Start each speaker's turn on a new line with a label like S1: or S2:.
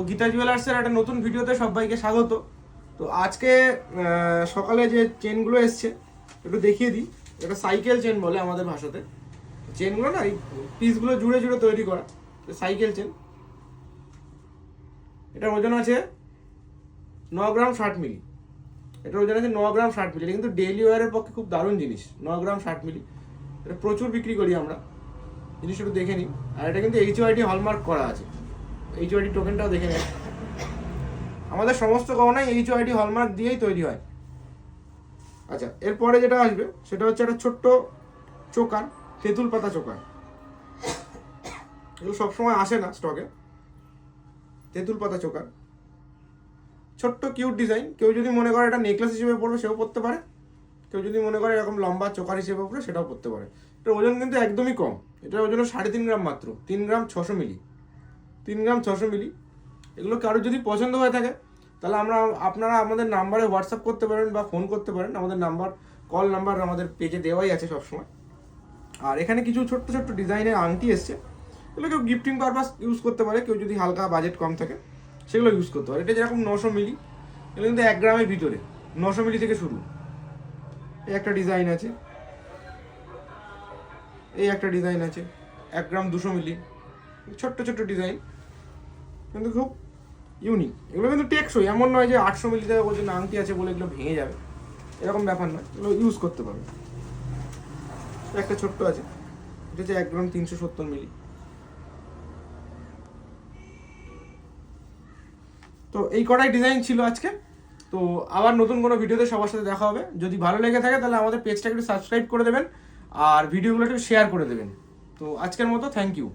S1: গীতা জুয়েলার্সের একটা নতুন ভিডিওতে সবাইকে স্বাগত। তো আজকে সকালে যে চেনগুলো এসছে একটু দেখিয়ে দিই। এটা সাইকেল চেন বলে আমাদের ভাষাতে। চেনগুলো না এই পিসগুলো জুড়ে জুড়ে তৈরি করা, সাইকেল চেন। এটার ওজন আছে 9 গ্রাম 60 মিলি। এটার ওজন আছে 9 গ্রাম 60 মিলি। এটা কিন্তু ডেইলি ওয়ারের পক্ষে খুব দারুণ জিনিস। 9 গ্রাম 60 মিলি, এটা প্রচুর বিক্রি করি আমরা। জিনিসটা একটু দেখে নিই। আর এটা কিন্তু HYD হলমার্ক করা আছে, HYD টোকেনটাও দেখে নেন। আমাদের সমস্ত গহনাই HYD হলমার্ক দিয়েই তৈরি হয়। আচ্ছা, এরপরে যেটা আসবে সেটা হচ্ছে একটা ছোট্ট চোকার, তেঁতুল পাতা চোকার। এগুলো সবসময় আসে না স্টকে। তেঁতুল পাতা চোকার, ছোট্ট কিউট ডিজাইন। কেউ যদি মনে করে এটা নেকলেস হিসেবে পরবে সেও পরতে পারে, কেউ যদি মনে করে এরকম লম্বা চোকার হিসেবে পরবে সেটাও পরতে পারে। এটার ওজন কিন্তু একদমই কম। এটার ওজন 3.5 গ্রাম মাত্র, 3 গ্রাম 600 মিলি। 3 গ্রাম 600 মিলি। এগুলো কারোর যদি পছন্দ হয়ে থাকে তাহলে আপনারা আমাদের নাম্বারে হোয়াটসঅ্যাপ করতে পারেন বা ফোন করতে পারেন। আমাদের নাম্বার, কল নাম্বার আমাদের পেজে দেওয়াই আছে সবসময়। আর এখানে কিছু ছোট্ট ছোট্ট ডিজাইনের আংটি এসছে। এগুলো কেউ গিফটিং পারপাস ইউজ করতে পারে, কেউ যদি হালকা বাজেট কম থাকে সেগুলো ইউজ করতে পারে। এটা যেরকম 900 মিলি, এগুলো কিন্তু 1 গ্রামের ভিতরে, 900 মিলি থেকে শুরু। এই একটা ডিজাইন আছে, এই একটা ডিজাইন আছে 1 গ্রাম 200 মিলি। ছোট্ট ছোট্ট ডিজাইন কিন্তু খুব ইউনিক। এগুলো কিন্তু টেকসই, এমন নয় যে 800 মিলি থেকে ওজন আংটি আছে বলে এগুলো ভেঙে যাবে, এরকম ব্যাপার নয়। এগুলো ইউজ করতে পারবে। একটা ছোট্ট আছে, এটা হচ্ছে 1 গ্রাম 370 মিলি। তো এই কটাই ডিজাইন ছিল আজকে। তো আবার নতুন কোনো ভিডিওতে সবার সাথে দেখা হবে। যদি ভালো লেগে থাকে তাহলে আমাদের পেজটাকে একটু সাবস্ক্রাইব করে দেবেন আর ভিডিওগুলো একটু শেয়ার করে দেবেন। তো আজকের মতো থ্যাংক ইউ।